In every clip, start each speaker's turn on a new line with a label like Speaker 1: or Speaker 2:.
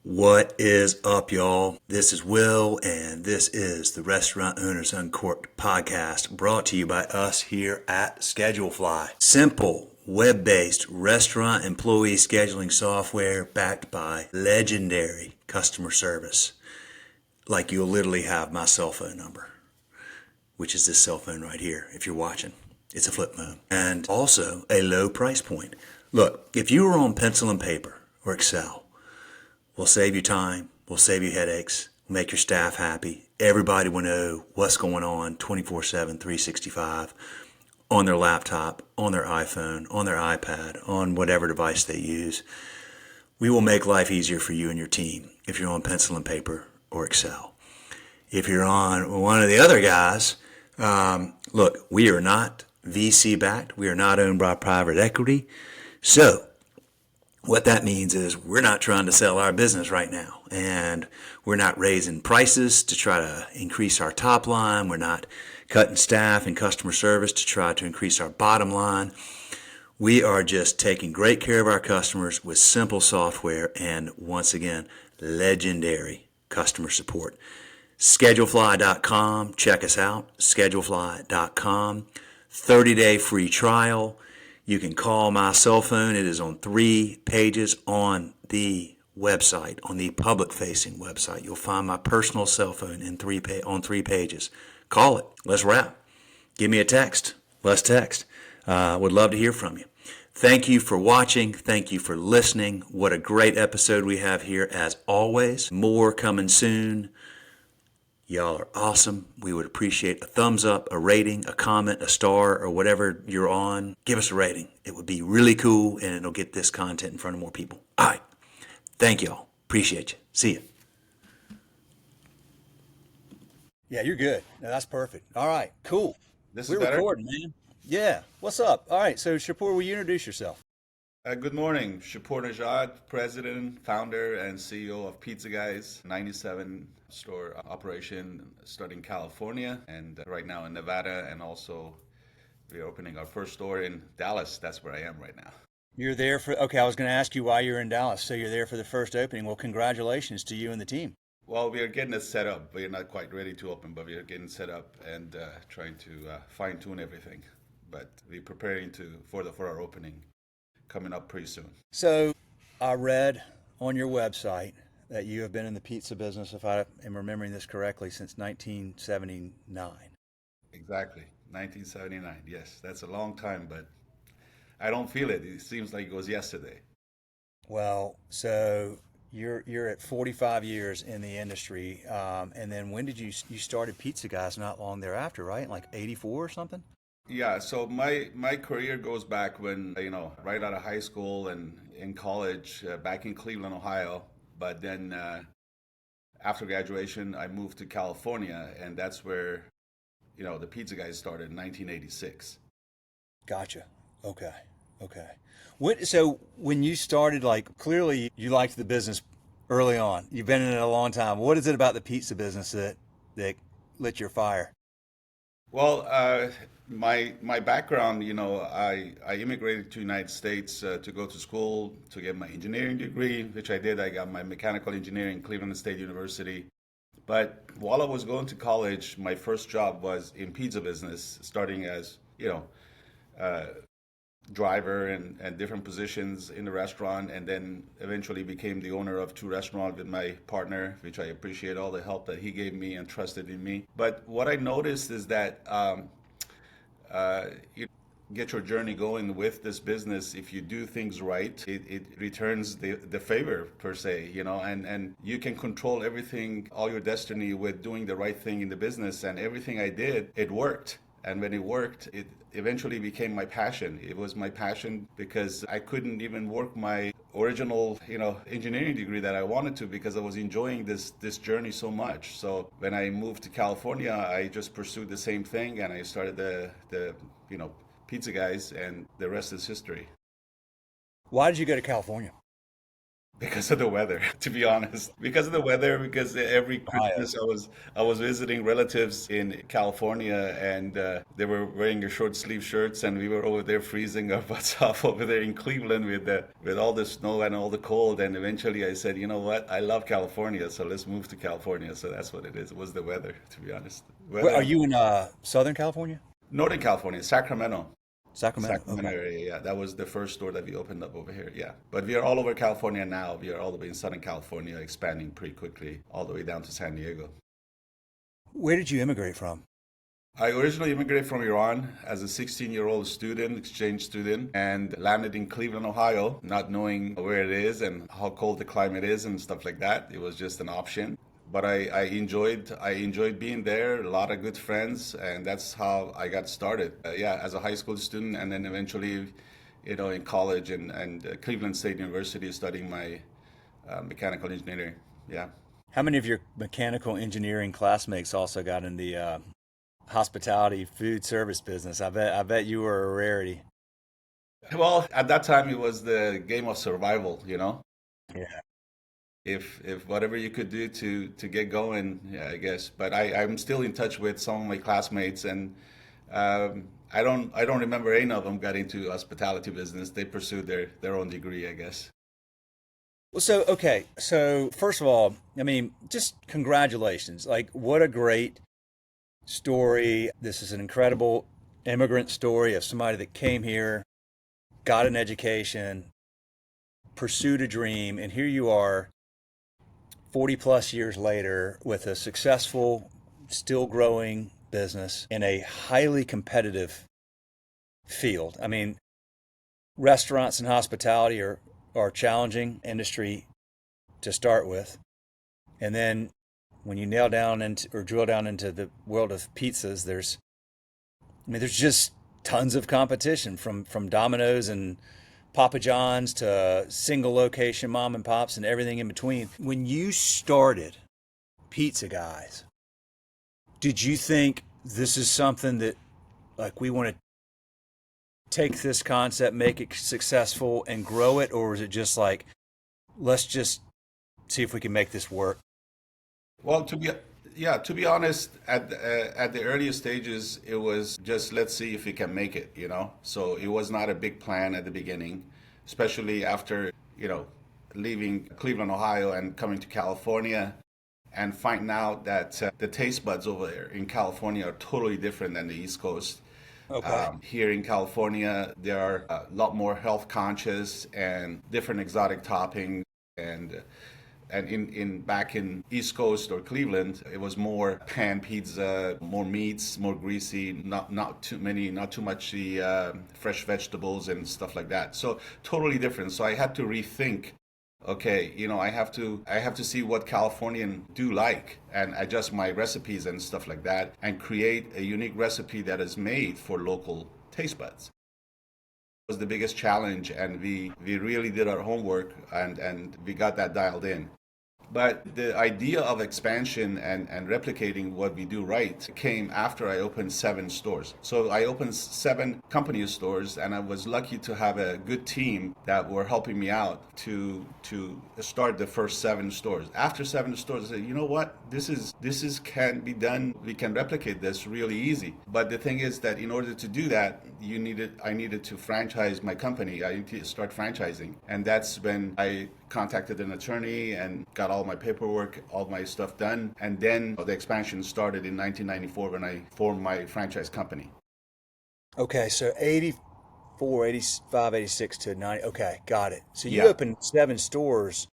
Speaker 1: What is up, y'all? This is Will, and this is the Restaurant Owners Uncorked podcast brought to you by us here at Schedulefly. Simple, web-based restaurant employee scheduling software backed by legendary customer service. Like you'll literally have my cell phone number, which is this cell phone right here if you're watching. It's a flip phone. And also a low price point. Look, if you were on pencil and paper or Excel, we'll save you time, we'll save you headaches, we'll make your staff happy. Everybody will know what's going on 24/7, 365 on their laptop, on their iPhone, on their iPad, on whatever device they use. We will make life easier for you and your team if you're on pencil and paper or Excel. If you're on one of the other guys, look, we are not VC backed. We are not owned by private equity. So what that means is we're not trying to sell our business right now, and we're not raising prices to try to increase our top line. We're not cutting staff and customer service to try to increase our bottom line. We are just taking great care of our customers with simple software and, once again, legendary customer support. Schedulefly.com. Check us out. Schedulefly.com. 30-day free trial. You can call my cell phone. It is on 3 pages on the website, on the public-facing website. You'll find my personal cell phone on 3 pages. Call it. Let's wrap. Give me a text. Let's text. Would love to hear from you. Thank you for watching. Thank you for listening. What a great episode we have here as always. More coming soon. Y'all are awesome. We would appreciate a thumbs up, a rating, a comment, a star, or whatever you're on. Give us a rating. It would be really cool, and it'll get this content in front of more people. All right. Thank y'all. Appreciate you. See you. Yeah, you're good. No, that's perfect. All right. Cool.
Speaker 2: This is
Speaker 1: We're
Speaker 2: better.
Speaker 1: recording, man. Yeah. What's up? All right. So, Shahpour, will you introduce yourself?
Speaker 2: Good morning. Shahpour Nejad, President, Founder, and CEO of Pizza Guys, 97 store operation starting in California and right now in Nevada. And also, we're opening our first store in Dallas. That's where I am right now.
Speaker 1: You're there for, okay, I was going to ask you why you're in Dallas. So you're there for the first opening. Well, congratulations to you and the team.
Speaker 2: Well, we are getting it set up. We're not quite ready to open, but we are getting set up and trying to fine tune everything. But we're preparing for our opening coming up pretty soon.
Speaker 1: So I read on your website that you have been in the pizza business, if I am remembering this correctly, since 1979.
Speaker 2: Exactly. 1979. Yes, that's a long time, but I don't feel it. It seems like it was yesterday.
Speaker 1: Well, so you're at 45 years in the industry, and then when did you started Pizza Guys? Not long thereafter, right? Like 84 or something?
Speaker 2: Yeah, so my career goes back when, right out of high school and in college, back in Cleveland, Ohio. But then after graduation, I moved to California, and that's where, the Pizza Guys started in 1986.
Speaker 1: Gotcha. Okay. Okay. So when you started, like, clearly you liked the business early on. You've been in it a long time. What is it about the pizza business that lit your fire?
Speaker 2: Well, my background, I immigrated to the United States to go to school to get my engineering degree, which I did. I got my mechanical engineering, Cleveland State University. But while I was going to college, my first job was in pizza business, starting as, uh, driver and different positions in the restaurant, and then eventually became the owner of 2 restaurants with my partner, which I appreciate all the help that he gave me and trusted in me. But what I noticed is that you get your journey going with this business. If you do things right, it returns the favor per se, and you can control everything, all your destiny with doing the right thing in the business. And everything I did, it worked. And when it worked, it eventually became my passion. It was my passion because I couldn't even work my original, engineering degree that I wanted to because I was enjoying this journey so much. So when I moved to California, I just pursued the same thing, and I started the Pizza Guys, and the rest is history.
Speaker 1: Why did you go to California?
Speaker 2: Because of the weather, to be honest. Because of the weather, because every
Speaker 1: Ohio.
Speaker 2: Christmas I was visiting relatives in California, and they were wearing their short sleeve shirts, and we were over there freezing our butts off over there in Cleveland with all the snow and all the cold. And eventually, I said, you know what? I love California, so let's move to California. So that's what it is. It was the weather, to be honest.
Speaker 1: Where,
Speaker 2: Weather
Speaker 1: are
Speaker 2: and
Speaker 1: you in Southern California?
Speaker 2: Northern California, Sacramento.
Speaker 1: Sacramento.
Speaker 2: Sacramento
Speaker 1: Okay.
Speaker 2: area, yeah. That was the first store that we opened up over here, yeah. But we are all over California now. We are all the way in Southern California, expanding pretty quickly, all the way down to San Diego.
Speaker 1: Where did you immigrate from?
Speaker 2: I originally immigrated from Iran as a 16-year-old student, exchange student, and landed in Cleveland, Ohio, not knowing where it is and how cold the climate is and stuff like that. It was just an option. But I enjoyed being there, a lot of good friends, and that's how I got started. Yeah, as a high school student, and then eventually, in college and Cleveland State University studying my mechanical engineering. Yeah.
Speaker 1: How many of your mechanical engineering classmates also got in the hospitality food service business? I bet you were a rarity.
Speaker 2: Well, at that time, it was the game of survival.
Speaker 1: Yeah.
Speaker 2: If whatever you could do to get going, yeah, I guess. But I'm still in touch with some of my classmates, and I don't remember any of them got into hospitality business. They pursued their own degree, I guess.
Speaker 1: Well, so okay. So first of all, I mean, just congratulations. Like, what a great story. This is an incredible immigrant story of somebody that came here, got an education, pursued a dream, and here you are 40 plus years later with a successful, still growing business in a highly competitive field. I mean, restaurants and hospitality are challenging industry to start with. And then when you nail down into or drill down into the world of pizzas, there's just tons of competition from Domino's and Papa John's to single location mom and pops and everything in between. When you started Pizza Guys, did you think this is something that like we want to take this concept, make it successful and grow it, or was it just like let's just see if we can make this work?
Speaker 2: Well, to be honest, at the earliest stages, it was just let's see if we can make it. So it was not a big plan at the beginning, especially after leaving Cleveland, Ohio, and coming to California, and finding out that the taste buds over there in California are totally different than the East Coast.
Speaker 1: Okay.
Speaker 2: Here in California, there are a lot more health conscious and different exotic toppings, and in back in East Coast or Cleveland, it was more pan pizza, more meats, more greasy, not too many, not too much the fresh vegetables and stuff like that. So totally different. So I had to rethink. Okay, I have to see what Californian do like and adjust my recipes and stuff like that, and create a unique recipe that is made for local taste buds was the biggest challenge, and we really did our homework, and we got that dialed in. But the idea of expansion and replicating what we do right came after I opened 7 stores. So I opened 7 company stores, and I was lucky to have a good team that were helping me out to start the first 7 stores. After 7 stores, I said, you know what, this is can be done. We can replicate this really easy. But the thing is that in order to do that, I needed to franchise my company. I needed to start franchising, and that's when I contacted an attorney and got all my paperwork, all my stuff done. And then the expansion started in 1994 when I formed my franchise company.
Speaker 1: Okay, so 84, 85, 86 to 90. Okay, got it. So you
Speaker 2: Yeah.
Speaker 1: opened 7 stores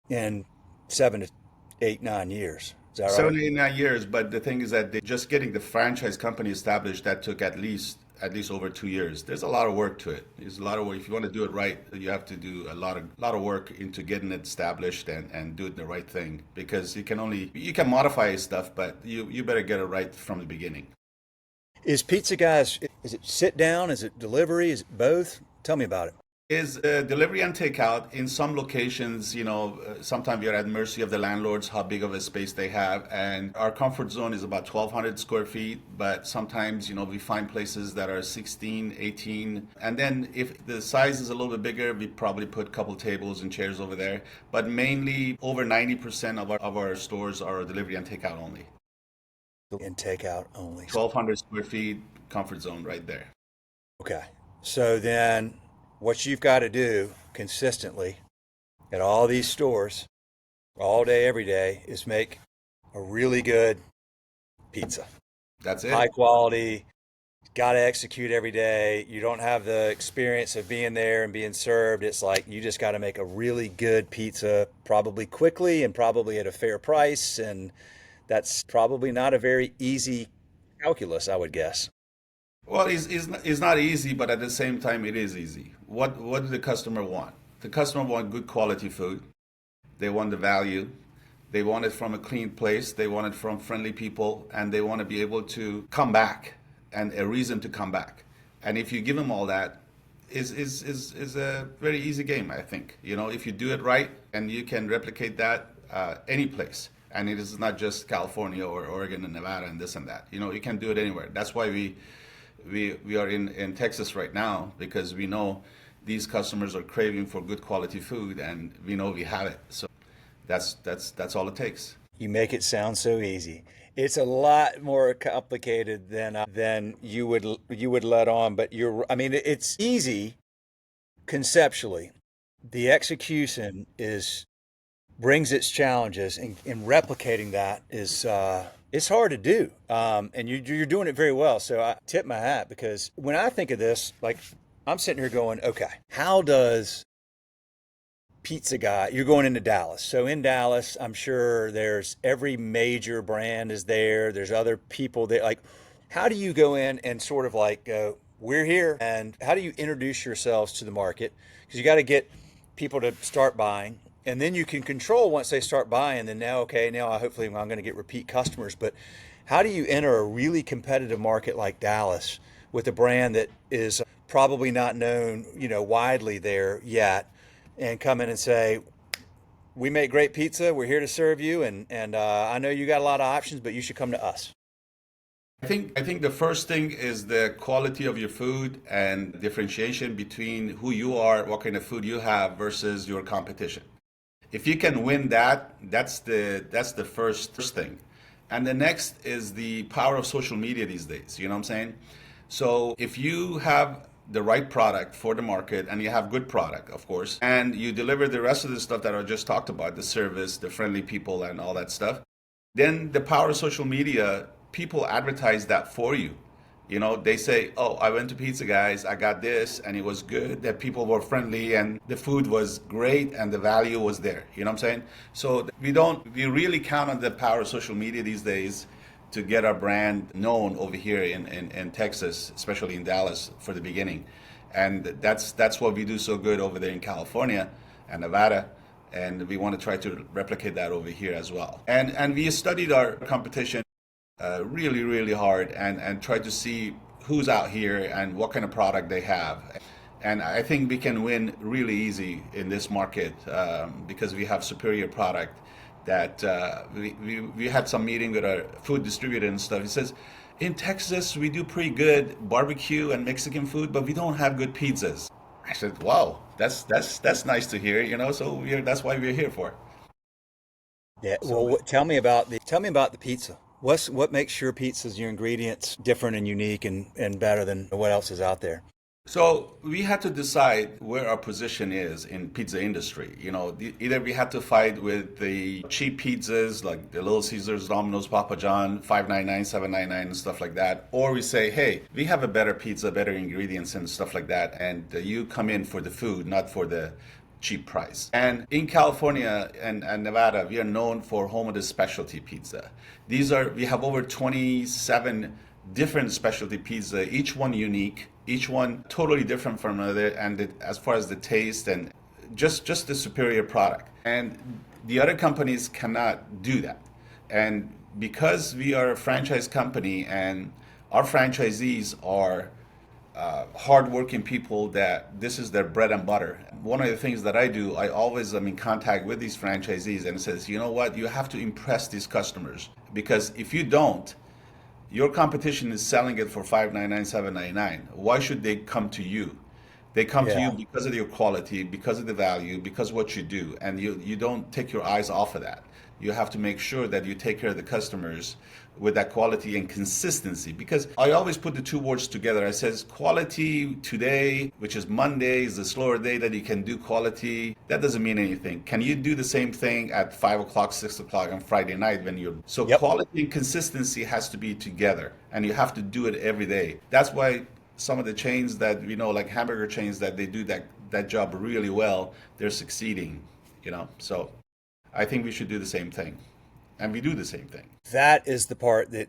Speaker 1: in 7 to 8, 9 years. Is that right?
Speaker 2: 7, 8, 9 years, but the thing is that just getting the franchise company established, that took at least over 2 years. There's a lot of work to it. There's a lot of work. If you want to do it right, you have to do a lot of work into getting it established and do it the right thing, because you can modify stuff, but you better get it right from the beginning.
Speaker 1: Is Pizza Guys, is it sit down? Is it delivery? Is it both? Tell me about it.
Speaker 2: is delivery and takeout. In some locations, sometimes you're at mercy of the landlords, how big of a space they have. And our comfort zone is about 1,200 square feet. But sometimes, we find places that are 16, 18. And then if the size is a little bit bigger, we probably put a couple tables and chairs over there. But mainly over 90% of our stores are delivery and takeout only.
Speaker 1: And takeout only.
Speaker 2: 1,200 square feet, comfort zone right there.
Speaker 1: Okay. So then what you've got to do consistently at all these stores, all day, every day, is make a really good pizza.
Speaker 2: That's it.
Speaker 1: High quality, got to execute every day. You don't have the experience of being there and being served. It's like you just got to make a really good pizza, probably quickly and probably at a fair price. And that's probably not a very easy calculus, I would guess.
Speaker 2: Well, it's not easy, but at the same time, it is easy. What do the customer want? The customer want good quality food. They want the value. They want it from a clean place. They want it from friendly people, and they want to be able to come back and a reason to come back. And if you give them all that, is a very easy game, I think. If you do it right and you can replicate that any place. And it is not just California or Oregon and Nevada and this and that. You can do it anywhere. That's why we are in Texas right now, because we know these customers are craving for good quality food, and we know we have it. So that's all it takes.
Speaker 1: You make it sound so easy. It's a lot more complicated than you would let on. But I mean, it's easy conceptually. The execution brings its challenges, and replicating that is it's hard to do. And you're doing it very well. So I tip my hat, because when I think of this, like, I'm sitting here going, okay, how does pizza guy, you're going into Dallas. So in Dallas, I'm sure there's every major brand is there. There's other people there. Like, how do you go in and sort of like go, we're here? And how do you introduce yourselves to the market? Because you got to get people to start buying. And then you can control once they start buying. Then now hopefully I'm going to get repeat customers. But how do you enter a really competitive market like Dallas with a brand that is probably not known, widely there yet, and come in and say, we make great pizza, we're here to serve you, and I know you got a lot of options, but you should come to us?
Speaker 2: I think the first thing is the quality of your food and differentiation between who you are, what kind of food you have versus your competition. If you can win that, that's the first thing. And the next is the power of social media these days. You know what I'm saying? So if you have the right product for the market, and you have good product, of course, and you deliver the rest of the stuff that I just talked about, the service, the friendly people, and all that stuff, then the power of social media, people advertise that for you. They say, oh, I went to Pizza Guys, I got this, and it was good, that people were friendly, and the food was great, and the value was there. You know what I'm saying? So we really count on the power of social media these days to get our brand known over here in Texas, especially in Dallas for the beginning. And that's what we do so good over there in California and Nevada. And we want to try to replicate that over here as well. And we studied our competition really, really hard, and tried to see who's out here and what kind of product they have. And I think we can win really easy in this market because we have superior product. That we had some meeting with our food distributor and stuff. He says, in Texas, we do pretty good barbecue and Mexican food, but we don't have good pizzas. I said, wow, that's nice to hear, so that's why we're here for.
Speaker 1: Yeah. Well, tell me about the pizza. What makes your pizzas, your ingredients, different and unique and better than what else is out there?
Speaker 2: So we had to decide where our position is in pizza industry. Either we had to fight with the cheap pizzas like the Little Caesars, Domino's, Papa John, $5.99, $7.99 and stuff like that, or we say, hey, we have a better pizza, better ingredients and stuff like that, and you come in for the food, not for the cheap price. And in California and Nevada, we are known for home of the specialty pizza. We have over 27 different specialty pizza, each one unique, each one totally different from another, and as far as the taste and just the superior product. And the other companies cannot do that. And because we are a franchise company and our franchisees are hardworking people that this is their bread and butter. One of the things that I do, I always am in contact with these franchisees and says, you know what, you have to impress these customers, because if you don't, your competition is selling it for $5.99, $7.99. Why should they come to you? They come to you
Speaker 1: Yeah.
Speaker 2: because of your quality, because of the value, because of what you do, and you don't take your eyes off of that. You have to make sure that you take care of the customers with that quality and consistency. Because I always put the two words together. I says quality today, which is Monday, is the slower day that you can do quality. That doesn't mean anything. Can you do the same thing at 5 o'clock, 6 o'clock on Friday night when you're so
Speaker 1: Yep.
Speaker 2: quality and consistency has to be together, and you have to do it every day. That's why some of the chains that like hamburger chains, that they do that job really well, they're succeeding. So I think we should do the same thing, and we do the same thing.
Speaker 1: That is the part that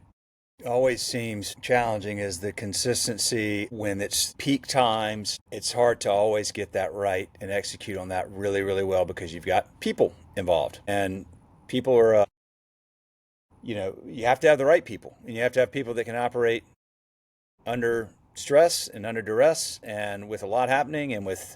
Speaker 1: always seems challenging, is the consistency. When it's peak times, it's hard to always get that right and execute on that really, really well, because you've got people involved, and people are, you have to have the right people, and you have to have people that can operate under stress and under duress and with a lot happening and with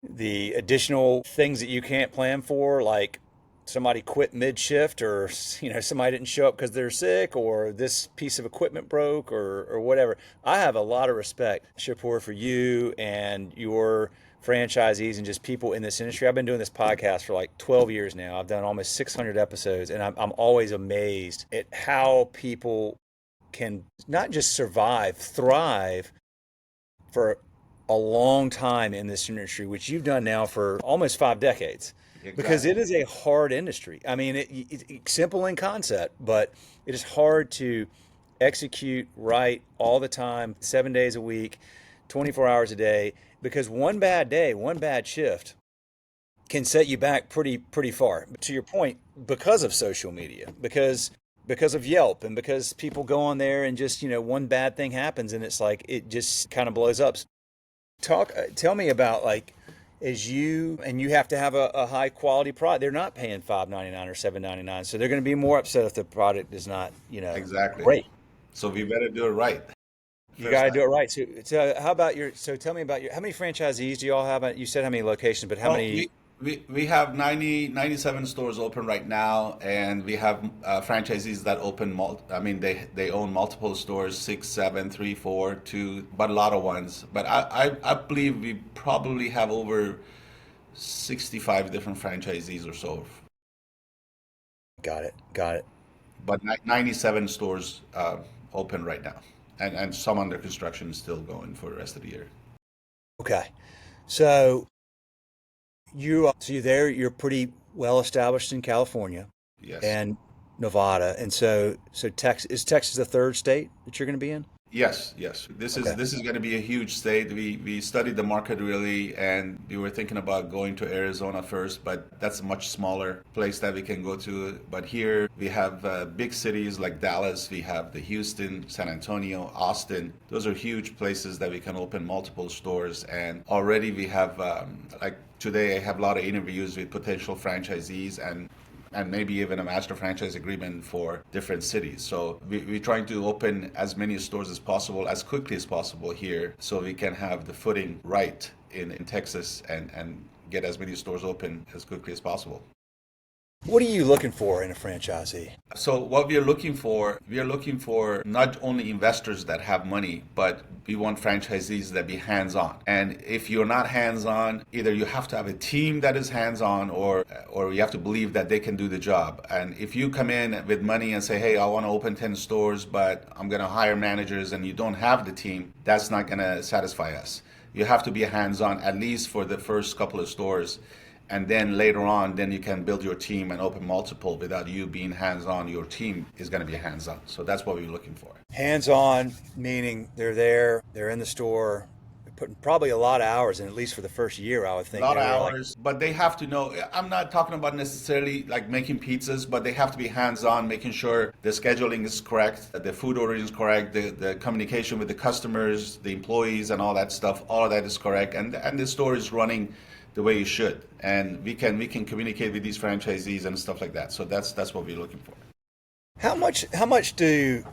Speaker 1: the additional things that you can't plan for, like somebody quit mid shift, or somebody didn't show up because they're sick, or this piece of equipment broke, or whatever. I have a lot of respect, Shahpour, for you and your franchisees and just people in this industry. I've been doing this podcast for like 12 years now. I've done almost 600 episodes, and I'm always amazed at how people can not just survive, thrive for a long time in this industry, which you've done now for almost 5 decades, because it
Speaker 2: Exactly.
Speaker 1: is a hard industry. I mean, it's simple in concept, but it is hard to execute right all the time, 7 days a week, 24 hours a day, because one bad day, one bad shift can set you back pretty far. To your point, because of social media, because of Yelp, and because people go on there and just, one bad thing happens and it's like it just kind of blows up. Tell me about, like, as you have to have a high quality product. They're not paying $5.99 or $7.99, so they're going to be more upset if the product is not,
Speaker 2: Exactly.
Speaker 1: great.
Speaker 2: So we better do it right
Speaker 1: You
Speaker 2: first
Speaker 1: got to
Speaker 2: time.
Speaker 1: do it right. So how about so tell me about how many franchisees do you all have? You said how many locations, but how
Speaker 2: Well,
Speaker 1: many?
Speaker 2: we have 97 stores open right now, and we have franchisees that open. I mean, they own multiple stores, six, seven, three, four, two, but a lot of ones. But I believe we probably have over 65 different franchisees or so.
Speaker 1: Got it. Got it.
Speaker 2: But 97 stores open right now, and some under construction still going for the rest of the year.
Speaker 1: Okay. So you're there. You're pretty well established in California
Speaker 2: Yes.
Speaker 1: and Nevada, and so Texas, is Texas the third state that you're going to be in?
Speaker 2: Yes, yes.
Speaker 1: Okay.
Speaker 2: This is going to be a huge state. We studied the market really, and we were thinking about going to Arizona first, but that's a much smaller place that we can go to. But here we have big cities like Dallas. We have the Houston, San Antonio, Austin. Those are huge places that we can open multiple stores. And already we have like today I have a lot of interviews with potential franchisees, and maybe even a master franchise agreement for different cities. So we're trying to open as many stores as possible, as quickly as possible here, so we can have the footing right in Texas, and get as many stores open as quickly as possible.
Speaker 1: What are you looking for in a franchisee?
Speaker 2: So what we are looking for not only investors that have money, but we want franchisees that be hands-on. And if you're not hands-on, either you have to have a team that is hands-on, or you have to believe that they can do the job. And if you come in with money and say, "Hey, I want to open 10 stores, but I'm going to hire managers," and you don't have the team, that's not going to satisfy us. You have to be hands-on at least for the first couple of stores, and then later on, then you can build your team and open multiple without you being hands-on. Your team is going to be hands-on. So that's what we're looking for.
Speaker 1: Hands on, meaning they're there, they're in the store, they're putting probably a lot of hours in, at least for the first year, I would
Speaker 2: A
Speaker 1: think.
Speaker 2: lot of
Speaker 1: They're like,
Speaker 2: hours, but they have to know. I'm not talking about necessarily like making pizzas, but they have to be hands-on, making sure the scheduling is correct, the food ordering is correct, the communication with the customers, the employees, and all that stuff. All of that is correct, and the store is running the way you should. And we can communicate with these franchisees and stuff like that. So that's what we're looking for.
Speaker 1: how much do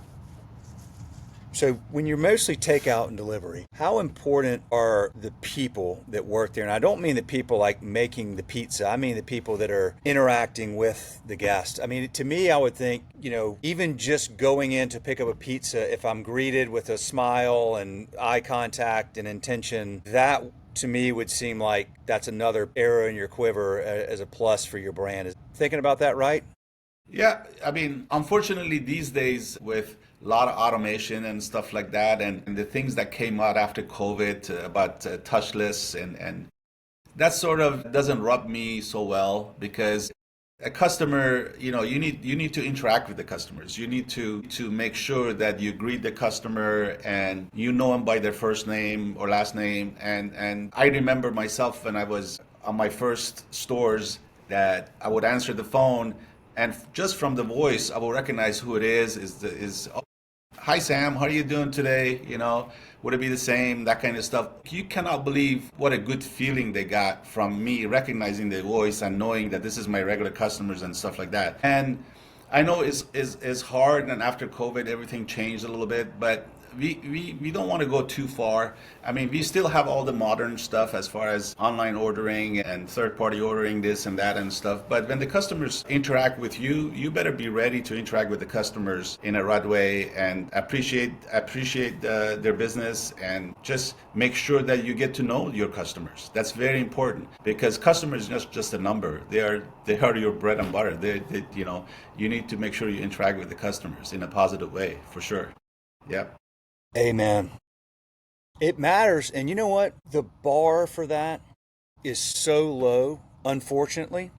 Speaker 1: So when you're mostly takeout and delivery, how important are the people that work there? And I don't mean the people like making the pizza. I mean the people that are interacting with the guest. I mean, to me, I would think, even just going in to pick up a pizza, if I'm greeted with a smile and eye contact and intention, that to me would seem like that's another arrow in your quiver as a plus for your brand. Is thinking about that right?
Speaker 2: Yeah, I mean, unfortunately, these days with a lot of automation and stuff like that, and the things that came out after COVID about touchless and that sort of doesn't rub me so well because a customer, you need to interact with the customers. You need to make sure that you greet the customer and you know them by their first name or last name. And I remember myself when I was on my first stores that I would answer the phone and just from the voice I will recognize who it is hi Sam, how are you doing today? Would it be the same? That kind of stuff. You cannot believe what a good feeling they got from me recognizing their voice and knowing that this is my regular customers and stuff like that. And I know it's hard, and after COVID everything changed a little bit, but we don't want to go too far. I mean, we still have all the modern stuff as far as online ordering and third party ordering this and that and stuff. But when the customers interact with you, you better be ready to interact with the customers in a right way and appreciate their business and just make sure that you get to know your customers. That's very important because customers is just a number. They are your bread and butter. You need to make sure you interact with the customers in a positive way for sure. Yeah.
Speaker 1: Amen. It matters. And you know what? The bar for that is so low, unfortunately,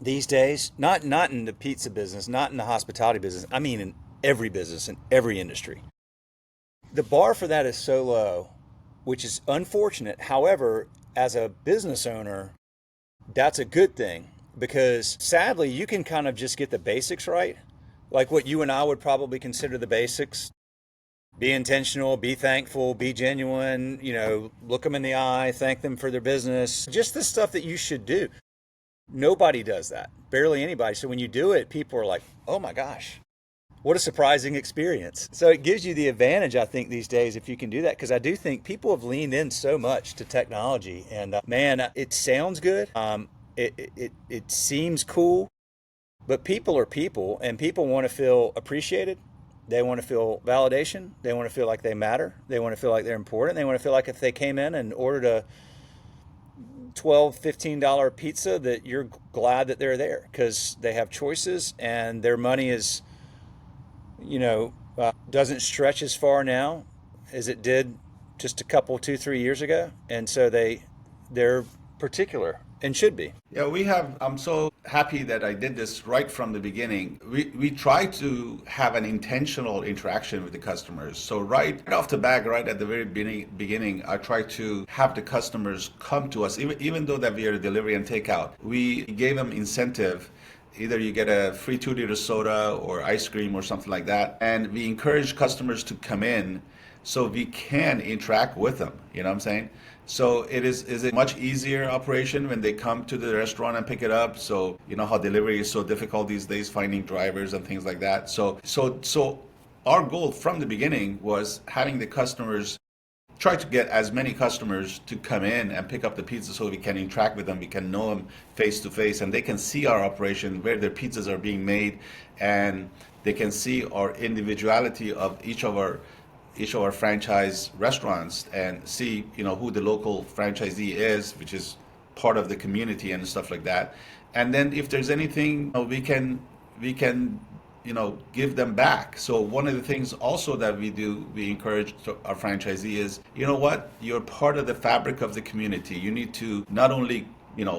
Speaker 1: these days. Not in the pizza business, not in the hospitality business. I mean in every business, in every industry. The bar for that is so low, which is unfortunate. However, as a business owner, that's a good thing because sadly, you can kind of just get the basics right. Like what you and I would probably consider the basics. Be intentional, be thankful, be genuine, look them in the eye, thank them for their business. Just the stuff that you should do. Nobody does that, barely anybody. So when you do it, people are like, oh my gosh, what a surprising experience. So it gives you the advantage, I think, these days if you can do that, because I do think people have leaned in so much to technology. And man, it sounds good. It seems cool, but people are people, and people want to feel appreciated. They want to feel validation. They want to feel like they matter. They want to feel like they're important. They want to feel like if they came in and ordered a $12, $15 pizza that you're glad that they're there because they have choices and their money is, doesn't stretch as far now as it did just a couple, 2, 3 years ago. And so they're particular and should be.
Speaker 2: Yeah, I'm so happy that I did this right from the beginning. We try to have an intentional interaction with the customers. So right off the bat, right at the very beginning, I try to have the customers come to us, even though that we are delivery and takeout. We gave them incentive. Either you get a free 2-liter soda or ice cream or something like that. And we encourage customers to come in so we can interact with them. You know what I'm saying? So is a much easier operation when they come to the restaurant and pick it up. So you know how delivery is so difficult these days, finding drivers and things like that. So our goal from the beginning was having the customers try to get as many customers to come in and pick up the pizza so we can interact with them, we can know them face to face, and they can see our operation, where their pizzas are being made, and they can see our individuality of each of our franchise restaurants and see who the local franchisee is, which is part of the community and stuff like that. And then if there's anything we can give them back. So one of the things also that we encourage our franchisee is, you know what, you're part of the fabric of the community. You need to not only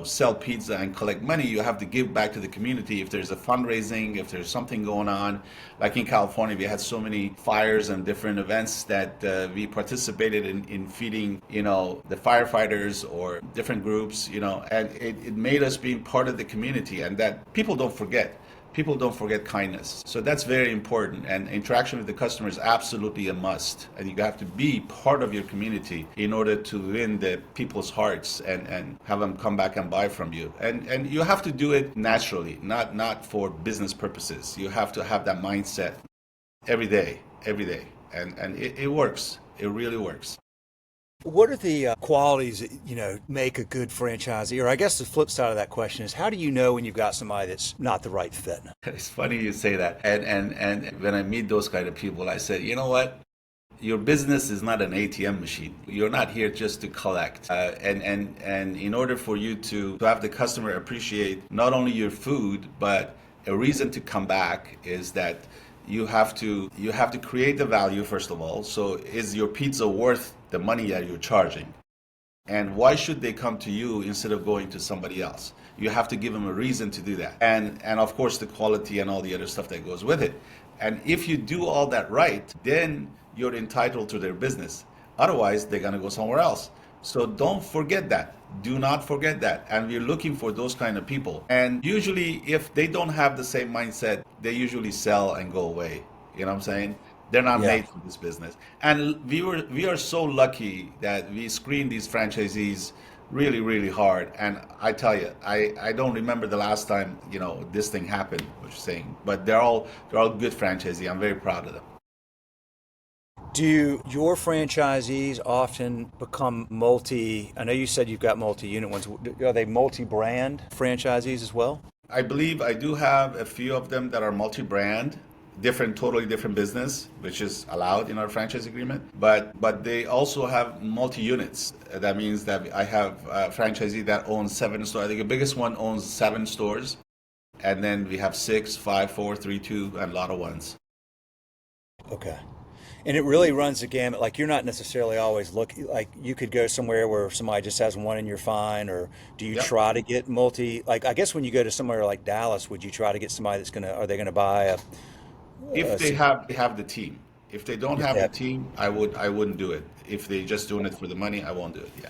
Speaker 2: sell pizza and collect money, you have to give back to the community. If there's a fundraising, if there's something going on, like in California, we had so many fires and different events that we participated in feeding, the firefighters or different groups, and it made us being part of the community, and that people don't forget. People don't forget kindness. So that's very important. And interaction with the customer is absolutely a must. And you have to be part of your community in order to win the people's hearts and have them come back and buy from you. And you have to do it naturally, not for business purposes. You have to have that mindset every day, every day. and it works. It really works.
Speaker 1: What are the qualities that, make a good franchisee? Or I guess the flip side of that question is, how do you know when you've got somebody that's not the right fit?
Speaker 2: It's funny you say that. And when I meet those kind of people, I said, you know what? Your business is not an ATM machine. You're not here just to collect. And in order for you to have the customer appreciate not only your food, but a reason to come back is that you have to create the value first of all. So is your pizza worth the money that you're charging? And why should they come to you instead of going to somebody else? You have to give them a reason to do that. And of course the quality and all the other stuff that goes with it. And if you do all that right, then you're entitled to their business. Otherwise, they're gonna go somewhere else. So don't forget that. Do not forget that. And we're looking for those kind of people. And usually if they don't have the same mindset, they usually sell and go away. You know what I'm saying? They're not
Speaker 1: Yeah.
Speaker 2: made for this business. And we are so lucky that we screen these franchisees really, really hard. And I tell you, I don't remember the last time, this thing happened, what you're saying. But they're all good franchisees. I'm very proud of them.
Speaker 1: Do your franchisees often become I know you said you've got multi-unit ones. Are they multi-brand franchisees as well?
Speaker 2: I believe I do have a few of them that are multi-brand, totally different business, which is allowed in our franchise agreement. But they also have multi-units. That means that I have a franchisee that owns 7 stores. I think the biggest one owns 7 stores, and then we have six, five, four, three, two, and a lot of ones.
Speaker 1: Okay. And it really runs the gamut. Like you're not necessarily always looking, like you could go somewhere where somebody just has one and you're fine, or do you
Speaker 2: Yep.
Speaker 1: try to get like I guess when you go to somewhere like Dallas, would you try to get somebody are they gonna buy
Speaker 2: If
Speaker 1: a
Speaker 2: they have the team. If they don't
Speaker 1: if they
Speaker 2: have the
Speaker 1: have,
Speaker 2: team, I wouldn't do it. If they just doing it for the money, I won't do it. Yeah.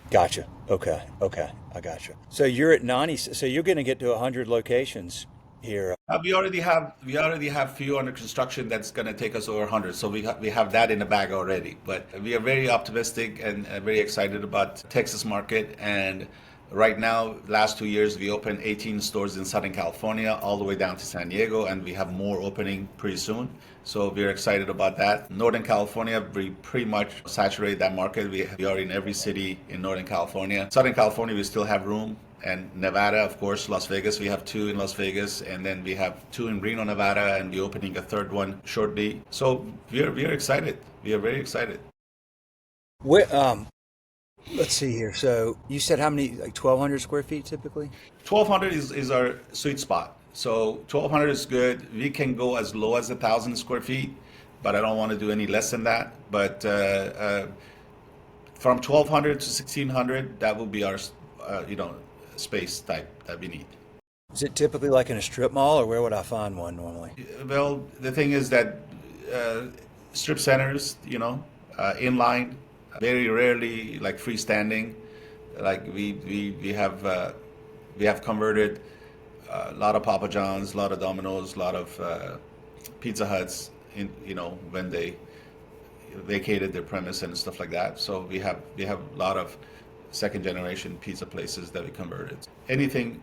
Speaker 1: gotcha. Okay. Okay. I gotcha. So you're at 90, so you're gonna get to 100 locations here.
Speaker 2: We already have few under construction that's going to take us over 100. So we have that in the bag already. But we are very optimistic and very excited about Texas market. And right now, last 2 years, we opened 18 stores in Southern California, all the way down to San Diego, and we have more opening pretty soon. So we're excited about that. Northern California, we pretty much saturate that market. We are in every city in Northern California. Southern California, we still have room. And Nevada, of course, Las Vegas. We have two in Las Vegas, and then we have two in Reno, Nevada, and we're opening a third one shortly. So we are excited. We are very excited.
Speaker 1: Where, let's see here. So you said how many, like 1,200 square feet typically?
Speaker 2: 1,200 is our sweet spot. So 1,200 is good. We can go as low as 1,000 square feet, but I don't want to do any less than that. But from 1,200 to 1,600, that will be our, space type that we need.
Speaker 1: Is it typically like in a strip mall, or where would I find one normally?
Speaker 2: Well, the thing is that uh, strip centers, inline, very rarely like freestanding. Like we have converted a lot of Papa John's, a lot of Domino's, a lot of Pizza Huts when they vacated their premise and stuff like that. So we have a lot of second generation pizza places that we converted. Anything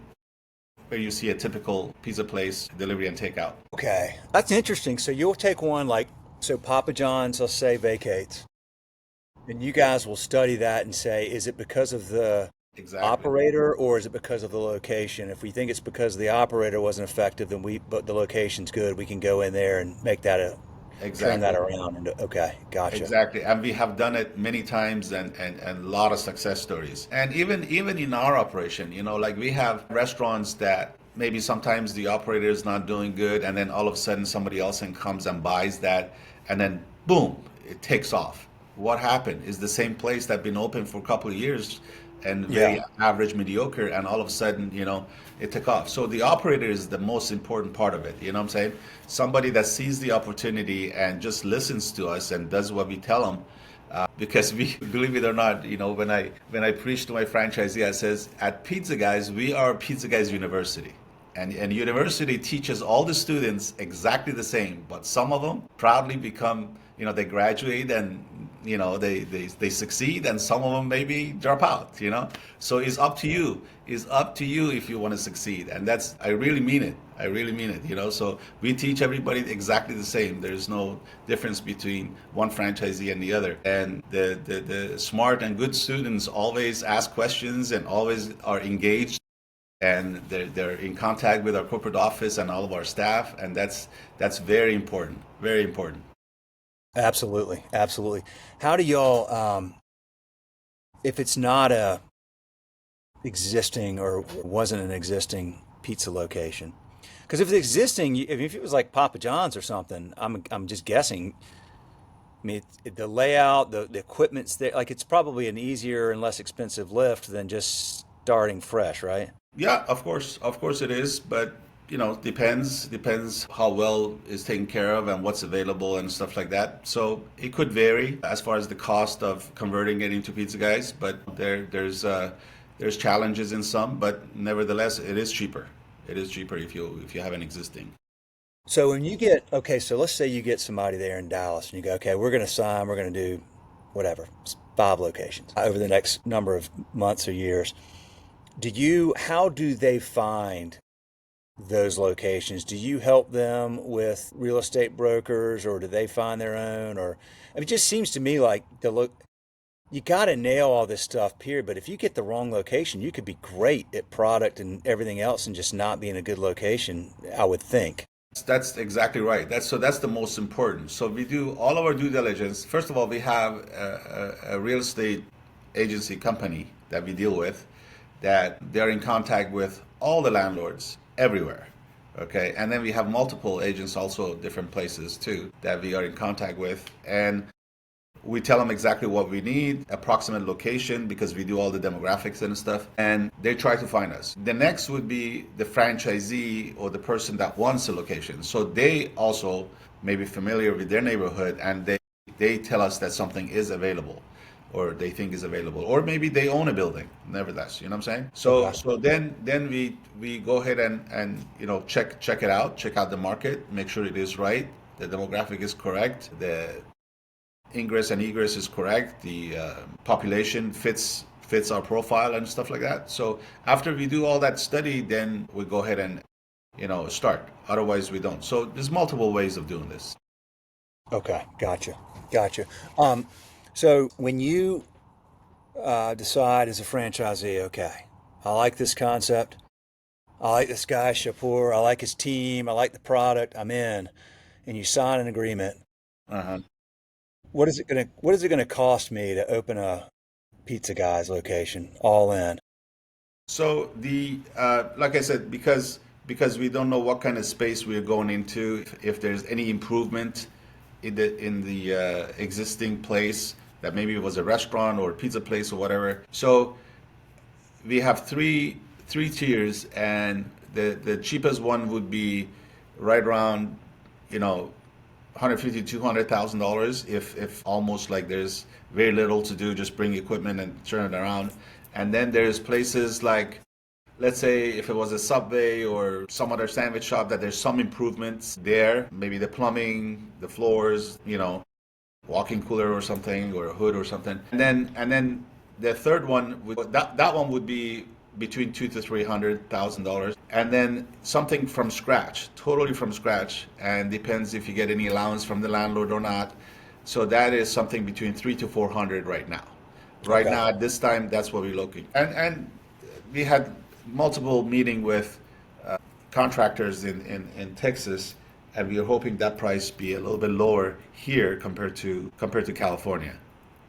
Speaker 2: where you see a typical pizza place, delivery and takeout.
Speaker 1: Okay, that's interesting. So you'll take one like, so Papa John's, let's say, vacates, and you guys will study that and say, is it because of the
Speaker 2: Exactly.
Speaker 1: operator or is it because of the location? If we think it's because the operator wasn't effective, but the location's good, we can go in there and turn that
Speaker 2: Exactly.
Speaker 1: around. And okay, gotcha.
Speaker 2: Exactly, and we have done it many times, and a lot of success stories. And even in our operation, like we have restaurants that maybe sometimes the operator is not doing good, and then all of a sudden somebody else comes and buys that, and then boom, it takes off. What happened is the same place that been open for a couple of years and
Speaker 1: Yeah.
Speaker 2: very average, mediocre, and all of a sudden, it took off. So the operator is the most important part of it. You know what I'm saying? Somebody that sees the opportunity and just listens to us and does what we tell them. Because we believe it or not, when I preach to my franchisee, I says at Pizza Guys, we are Pizza Guys University, And university teaches all the students exactly the same, but some of them proudly become, they graduate and, they succeed, and some of them maybe drop out. So it's up to you. It's up to you if you want to succeed. And I really mean it. I really mean it. So we teach everybody exactly the same. There's no difference between one franchisee and the other. And the smart and good students always ask questions and always are engaged, and they're in contact with our corporate office and all of our staff, and that's very important, very important.
Speaker 1: Absolutely, absolutely. How do y'all, if it's not a existing or wasn't an existing pizza location? Because if it's existing, if it was like Papa John's or something, I'm just guessing. I mean, the layout, the equipment's there. Like it's probably an easier and less expensive lift than just starting fresh, right?
Speaker 2: Yeah, of course it is, but depends how well is taken care of and what's available and stuff like that. So it could vary as far as the cost of converting it into Pizza Guys, but there's challenges in some, but nevertheless, it is cheaper. It is cheaper if you have an existing.
Speaker 1: So when you get, okay, so let's say you get somebody there in Dallas and you go, okay, we're going to do whatever, 5 locations over the next number of months or years. How do they find those locations? Do you help them with real estate brokers, or do they find their own? Or I mean, it just seems to me like you got to nail all this stuff, period. But if you get the wrong location, you could be great at product and everything else and just not be in a good location, I would think.
Speaker 2: That's exactly right. That's the most important. So we do all of our due diligence. First of all, we have a real estate agency company that we deal with, that they're in contact with all the landlords everywhere. Okay, and then we have multiple agents also different places too that we are in contact with, and we tell them exactly what we need, approximate location, because we do all the demographics and stuff, and they try to find us. The next would be the franchisee or the person that wants a location. So they also may be familiar with their neighborhood, and they tell us that something is available, or they think is available, or maybe they own a building. Nevertheless, you know what I'm saying? So
Speaker 1: Okay.
Speaker 2: so then we go ahead and check it out, check out the market, make sure it is right, the demographic is correct, the ingress and egress is correct, the population fits our profile and stuff like that. So after we do all that study, then we go ahead and start. Otherwise, we don't. So there's multiple ways of doing this.
Speaker 1: Okay. Gotcha. Um, so when you decide as a franchisee, okay, I like this concept. I like this guy, Shahpour. I like his team. I like the product. I'm in. And you sign an agreement.
Speaker 2: Uh-huh.
Speaker 1: What is it gonna cost me to open a Pizza Guys location all in?
Speaker 2: So like I said, because we don't know what kind of space we're going into, if there's any improvement in the existing place, that maybe it was a restaurant or a pizza place or whatever. So we have three tiers, and the cheapest one would be right around, 150 $200,000, if almost like there's very little to do, just bring equipment and turn it around. And then there's places like, let's say if it was a Subway or some other sandwich shop, that there's some improvements there, maybe the plumbing, the floors, walk-in cooler or something, or a hood or something. And then the third one that one would be between $200,000 to $300,000, and then something from scratch, totally from scratch, and depends if you get any allowance from the landlord or not. So that is something between 300 to 400 right now. Right
Speaker 1: Okay.
Speaker 2: now at this time, that's what we're looking. And we had multiple meeting with contractors in Texas, and we are hoping that price be a little bit lower here compared to California.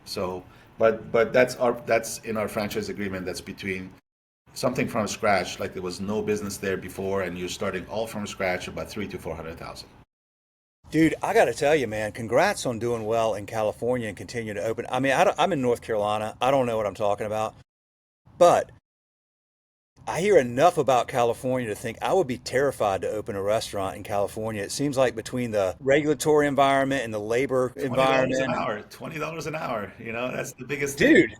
Speaker 2: So, but that's in our franchise agreement. That's between something from scratch, like there was no business there before, and you're starting all from scratch, about 300 to 400,000.
Speaker 1: Dude, I got to tell you, man, congrats on doing well in California and continue to open. I mean, I'm in North Carolina. I don't know what I'm talking about, but I hear enough about California to think I would be terrified to open a restaurant in California. It seems like between the regulatory environment and the labor
Speaker 2: $20 an
Speaker 1: environment,
Speaker 2: hour, $20 an hour. That's the biggest thing.
Speaker 1: dude.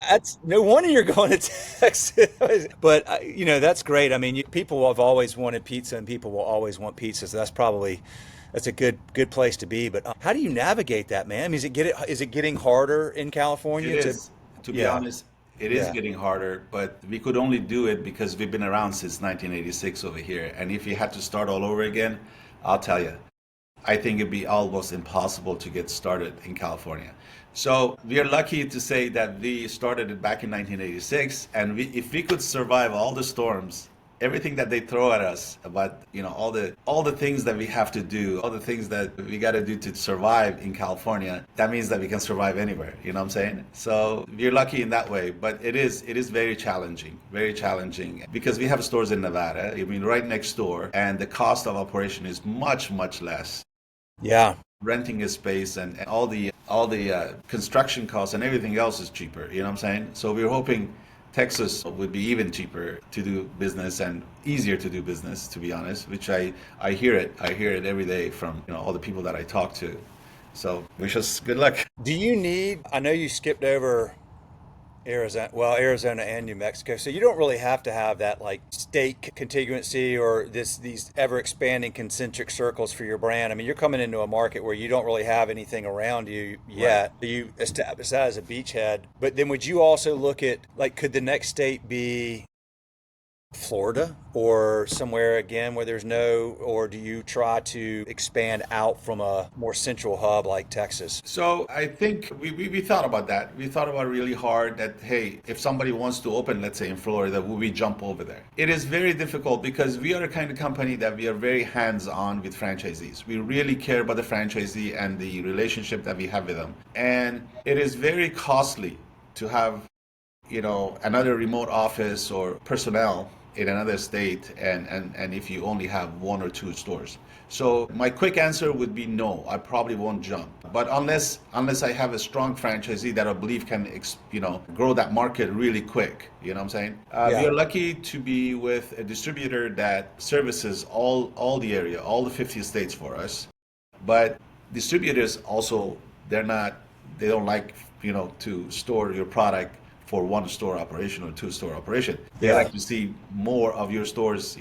Speaker 1: That's no wonder you're going to Texas. But that's great. I mean, people have always wanted pizza, and people will always want pizza. So that's a good place to be. But how do you navigate that, man? I mean, is it getting harder in
Speaker 2: It
Speaker 1: California to?
Speaker 2: is, to be
Speaker 1: Yeah,
Speaker 2: honest, it is
Speaker 1: yeah,
Speaker 2: getting harder, but we could only do it because we've been around since 1986 over here. And if you had to start all over again, I'll tell you, I think it'd be almost impossible to get started in California. So we are lucky to say that we started it back in 1986, and if we could survive all the storms, everything that they throw at us about, all the things that we have to do, all the things that we got to do to survive in California, that means that we can survive anywhere. You know what I'm saying? So we're lucky in that way, but it is very challenging because we have stores in Nevada. I mean, right next door, and the cost of operation is much less.
Speaker 1: yeah.
Speaker 2: Renting a space and all the construction costs and everything else is cheaper. You know what I'm saying? So we're hoping Texas would be even cheaper to do business and easier to do business, to be honest. Which I hear it. I hear it every day from all the people that I talk to. So wish us good luck.
Speaker 1: Do you need? I know you skipped over Arizona and New Mexico. So you don't really have to have that like state contiguency or these ever expanding concentric circles for your brand. I mean, you're coming into a market where you don't really have anything around you
Speaker 2: Right.
Speaker 1: yet. So you establish that as a beachhead. But then would you also look at like could the next state be Florida or somewhere again where there's no, or do you try to expand out from a more central hub like Texas?
Speaker 2: So I think we thought about that. We thought about really hard that, hey, if somebody wants to open, let's say in Florida, will we jump over there? It is very difficult because we are a kind of company that we are very hands-on with franchisees. We really care about the franchisee and the relationship that we have with them. And it is very costly to have another remote office or personnel in another state and if you only have one or two stores. So my quick answer would be no, I probably won't jump. But unless I have a strong franchisee that I believe can grow that market really quick, you know what I'm saying? We
Speaker 1: Yeah.
Speaker 2: are lucky to be with a distributor that services all the area, all the 50 states for us. But distributors also, they don't like to store your product for one store operation or two store operation. They
Speaker 1: Yeah.
Speaker 2: like to see more of your stores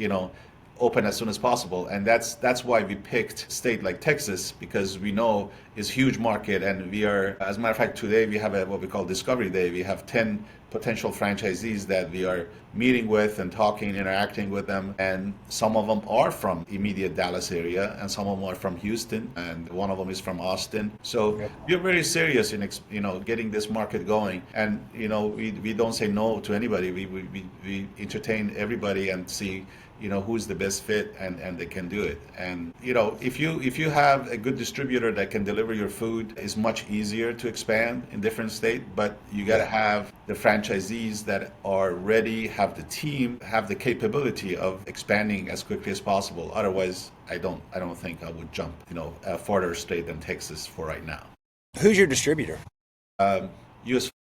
Speaker 2: open as soon as possible, and that's why we picked state like Texas, because we know it's huge market. And we are, as a matter of fact, today we have what we call Discovery Day. We have 10 potential franchisees that we are meeting with and talking, interacting with them. And some of them are from immediate Dallas area, and some of them are from Houston, and one of them is from Austin. So
Speaker 1: Yep.
Speaker 2: we're very serious in getting this market going. And we don't say no to anybody. We entertain everybody and see who's the best fit, and they can do it. And if you have a good distributor that can deliver your food, it's much easier to expand in different state. But you got to
Speaker 1: Yeah.
Speaker 2: have the franchisees that are ready, have the team, have the capability of expanding as quickly as possible. Otherwise, I don't think I would jump a farther state than Texas for right now.
Speaker 1: Who's your distributor?
Speaker 2: US.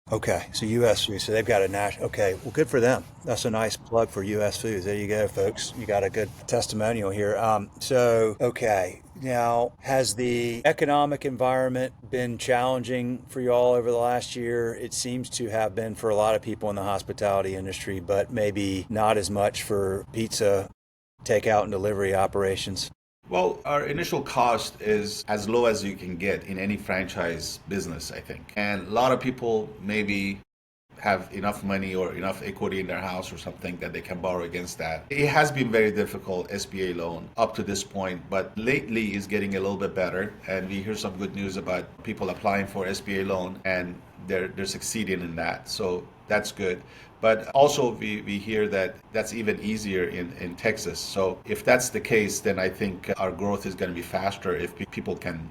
Speaker 1: Okay, so U.S. Foods. So they've got a national. Okay, well, good for them. That's a nice plug for U.S. Foods. There you go, folks. You got a good testimonial here. Okay, now has the economic environment been challenging for you all over the last year? It seems to have been for a lot of people in the hospitality industry, but maybe not as much for pizza takeout and delivery operations.
Speaker 2: Well, our initial cost is as low as you can get in any franchise business, I think. And a lot of people maybe have enough money or enough equity in their house or something that they can borrow against that. It has been very difficult, SBA loan, up to this point, but lately is getting a little bit better. And we hear some good news about people applying for SBA loan, and they're succeeding in that. So that's good. But also we hear that that's even easier in Texas. So if that's the case, then I think our growth is going to be faster if people can,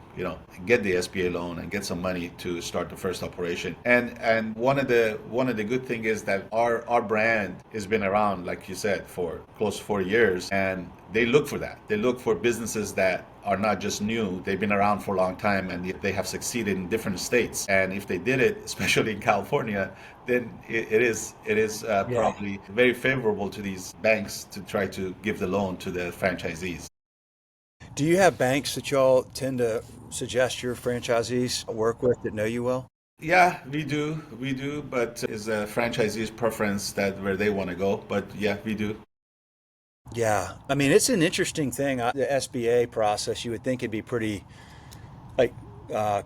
Speaker 2: get the SBA loan and get some money to start the first operation. And one of the good thing is that our brand has been around, like you said, for close to 4 years, and they look for that. They look for businesses that are not just new. They've been around for a long time, and they have succeeded in different states. And if they did it, especially in California, then it is
Speaker 1: Yeah.
Speaker 2: probably very favorable to these banks to try to give the loan to the franchisees.
Speaker 1: Do you have banks that y'all tend to suggest your franchisees work with that know you well?
Speaker 2: Yeah, we do, but it's a franchisee's preference that where they want to go. But yeah, we do.
Speaker 1: Yeah, I mean it's an interesting thing. The SBA process, you would think it'd be pretty like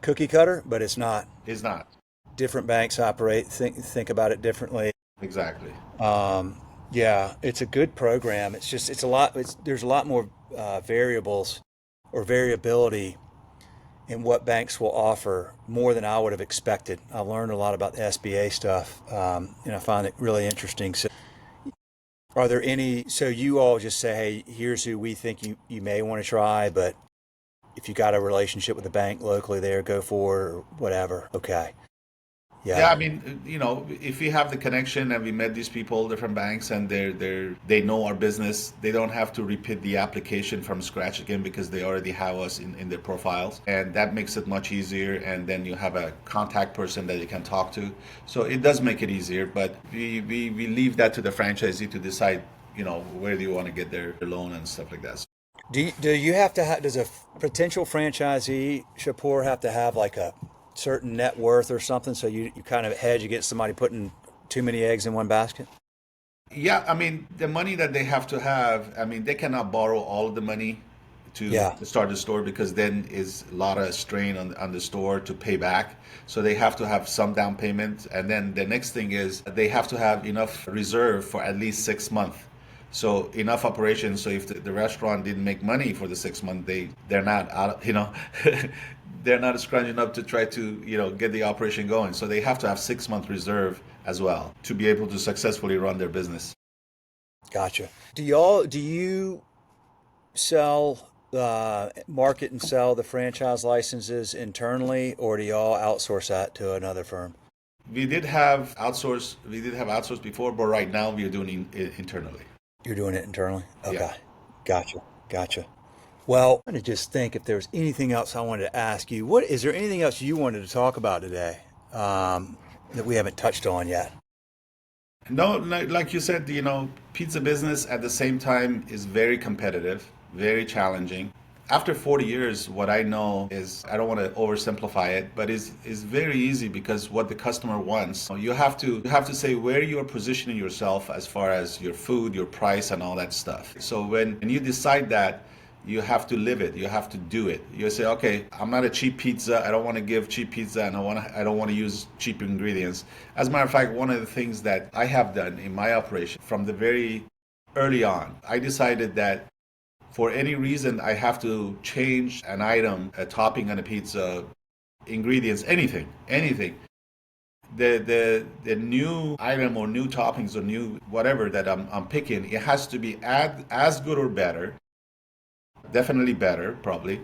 Speaker 1: cookie cutter, but it's not.
Speaker 2: It's not.
Speaker 1: Different banks operate, think about it differently.
Speaker 2: Exactly.
Speaker 1: Um, yeah, it's a good program. It's just it's a lot. There's a lot more variables or variability in what banks will offer more than I would have expected. I learned a lot about the SBA stuff, and I find it really interesting. So, are there any? So you all just say, hey, here's who we think you may want to try, but if you got a relationship with the bank locally there, go for it or whatever. Okay.
Speaker 2: Yeah,
Speaker 1: Yeah.
Speaker 2: I mean, if we have the connection and we met these people, different banks, and they know our business, they don't have to repeat the application from scratch again because they already have us in their profiles, and that makes it much easier. And then you have a contact person that you can talk to, so it does make it easier. But we leave that to the franchisee to decide, where do you want to get their loan and stuff like that.
Speaker 1: Do you have to does a potential franchisee Shahpour have to have like a certain net worth or something so you kind of hedge against somebody putting too many eggs in one basket?
Speaker 2: Yeah, I mean, the money that they have to have, I mean, they cannot borrow all of the money
Speaker 1: Yeah,
Speaker 2: to start the store because then is a lot of strain on the store to pay back. So they have to have some down payment. And then the next thing is they have to have enough reserve for at least 6 months. So enough operations. So if the restaurant didn't make money for the 6 months, they're not out, they're not scrounging up to try to, get the operation going. So they have to have 6 month reserve as well to be able to successfully run their business.
Speaker 1: gotcha. Do you sell market and sell the franchise licenses internally, or do y'all outsource that to another firm?
Speaker 2: We did have outsourced before, but right now we are doing it internally.
Speaker 1: You're doing it internally.
Speaker 2: Yeah.
Speaker 1: Okay, gotcha. Well, I'm going to just think if there's anything else I wanted to ask you. What is there anything else you wanted to talk about today that we haven't touched on yet?
Speaker 2: No, like you said, pizza business at the same time is very competitive, very challenging. After 40 years, what I know is, I don't want to oversimplify it, but is very easy because what the customer wants, you have to say where you are positioning yourself as far as your food, your price, and all that stuff. So when you decide that, you have to live it. You have to do it. You say, okay, I'm not a cheap pizza. I don't want to give cheap pizza, and I don't want to use cheap ingredients. As a matter of fact, one of the things that I have done in my operation from the very early on, I decided that for any reason I have to change an item, a topping on a pizza, ingredients, anything. The new item or new toppings or new whatever that I'm picking, it has to be as good or better, definitely better, probably.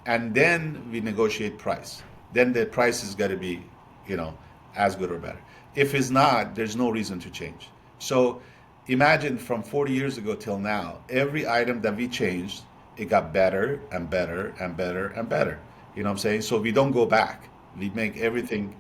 Speaker 2: And then we negotiate price. Then the price has got to be, you know, as good or better. If it's not, there's no reason to change. So imagine from 40 years ago till now, every item that we changed, it got better and better and better and better. You know what I'm saying? So we don't go back. We make everything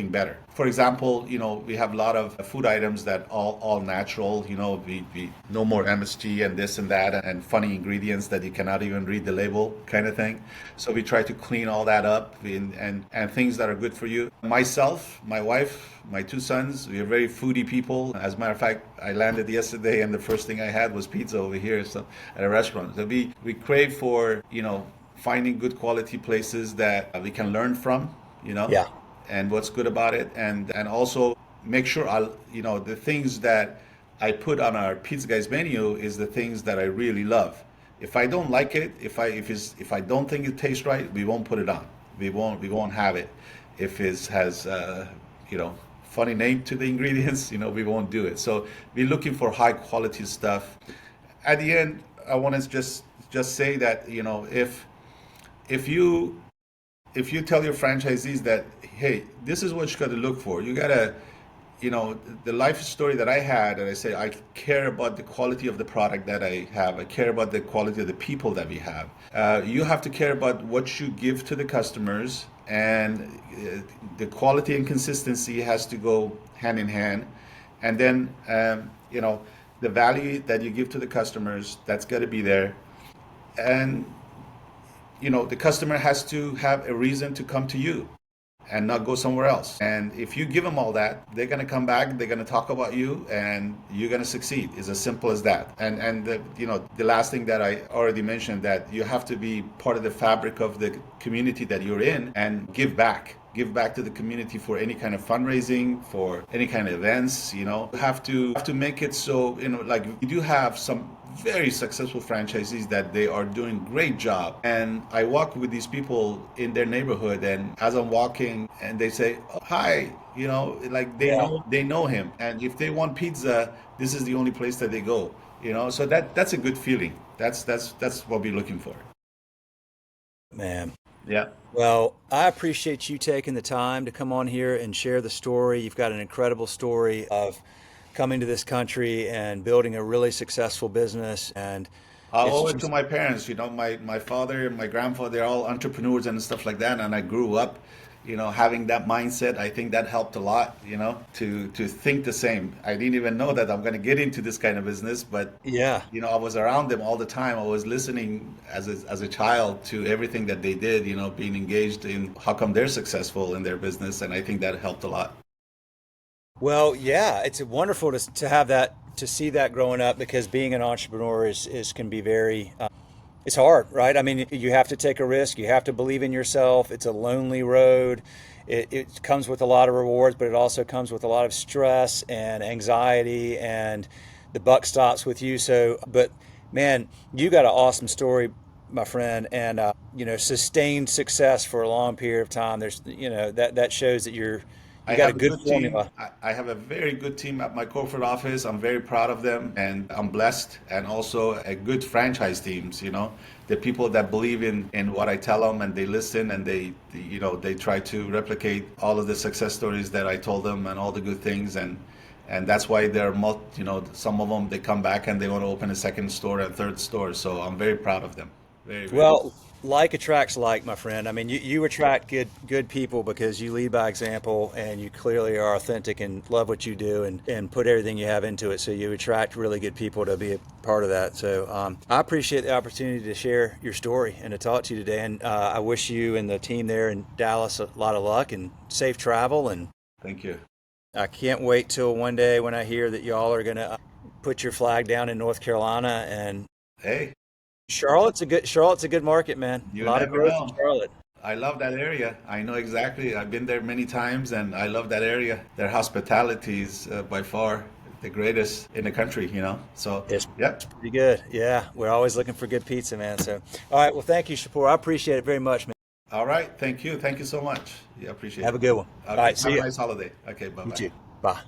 Speaker 2: better. For example, we have a lot of food items that all natural. We no more MSG and this and that and funny ingredients that you cannot even read the label kind of thing. So we try to clean all that up and things that are good for you. Myself, my wife, my two sons, we are very foodie people. As a matter of fact, I landed yesterday and the first thing I had was pizza over here, so at a restaurant. So we crave for finding good quality places that we can learn from, you know,
Speaker 1: Yeah.
Speaker 2: and what's good about it, and also make sure the things that I put on our pizza guys menu is the things that I really love. If I don't like it, if I don't think it tastes right, we won't put it on. We won't have it. If it has you know funny name to the ingredients, we won't do it. So we're looking for high quality stuff. At the end, I want to just say that if you if you tell your franchisees that, hey, this is what you got to look for, you got to, the life story that I had, and I say, I care about the quality of the product that I have. I care about the quality of the people that we have. You have to care about what you give to the customers, and the quality and consistency has to go hand in hand. And then, the value that you give to the customers, that's got to be there. And the customer has to have a reason to come to you. and not go somewhere else. And if you give them all that, they're going to come back, they're going to talk about you, and you're going to succeed. It's as simple as that. And the last thing that I already mentioned, that you have to be part of the fabric of the community that you're in and give back to the community for any kind of fundraising, for any kind of events. You have to make it so, like, you do have some very successful franchisees that they are doing great job. And I walk with these people in their neighborhood, and as I'm walking, and they say, oh, hi, like they know him. And if they want pizza, this is the only place that they go. So that's a good feeling. That's what we're looking for.
Speaker 1: Man.
Speaker 2: Yeah.
Speaker 1: Well, I appreciate you taking the time to come on here and share the story. You've got an incredible story of coming to this country and building a really successful business. And
Speaker 2: I
Speaker 1: it's
Speaker 2: owe it to
Speaker 1: just,
Speaker 2: my parents. My father and my grandfather, they're all entrepreneurs and stuff like that. And I grew up, having that mindset. I think that helped a lot, to think the same. I didn't even know that I'm going to get into this kind of business, but
Speaker 1: yeah.
Speaker 2: I was around them all the time. I was listening as a child to everything that they did, being engaged in how come they're successful in their business. And I think that helped a lot.
Speaker 1: Well, yeah, it's wonderful to have that, to see that growing up, because being an entrepreneur is can be very, it's hard, right? I mean, you have to take a risk. You have to believe in yourself. It's a lonely road. It comes with a lot of rewards, but it also comes with a lot of stress and anxiety, and the buck stops with you. So, but man, you got an awesome story, my friend, and sustained success for a long period of time. There's, that shows that you
Speaker 2: I
Speaker 1: got a
Speaker 2: have a
Speaker 1: good
Speaker 2: good team.
Speaker 1: formula.
Speaker 2: I have a very good team at my corporate office. I'm very proud of them, and I'm blessed. And also a good franchise teams. The people that believe in what I tell them, and they listen, and they try to replicate all of the success stories that I told them, and all the good things. And that's why they're some of them, they come back and they want to open a second store and third store. So I'm very proud of them. Very, very.
Speaker 1: Well, like attracts like, my friend. I mean, you attract good people because you lead by example, and you clearly are authentic and love what you do, and put everything you have into it. So you attract really good people to be a part of that. So I appreciate the opportunity to share your story and to talk to you today. And I wish you and the team there in Dallas a lot of luck and safe travel. And
Speaker 2: Thank you.
Speaker 1: I can't wait till one day when I hear that y'all are going to put your flag down in North Carolina. And
Speaker 2: Hey,
Speaker 1: Charlotte's a good market, man. A
Speaker 2: you
Speaker 1: lot of
Speaker 2: never
Speaker 1: growth in
Speaker 2: know.
Speaker 1: Charlotte.
Speaker 2: I love that area. I know exactly. I've been there many times, and I love that area. Their hospitality is by far the greatest in the country. So,
Speaker 1: It's
Speaker 2: yeah.
Speaker 1: pretty good. Yeah, we're always looking for good pizza, man. So, all right. Well, thank you, Shahpour. I appreciate it very much, man.
Speaker 2: All right. Thank you. Thank you so much. Yeah, appreciate
Speaker 1: Have
Speaker 2: it.
Speaker 1: a good one. All
Speaker 2: Okay.
Speaker 1: right. See
Speaker 2: Have a
Speaker 1: you.
Speaker 2: nice holiday. Okay. Bye
Speaker 1: You
Speaker 2: bye.
Speaker 1: too. Bye.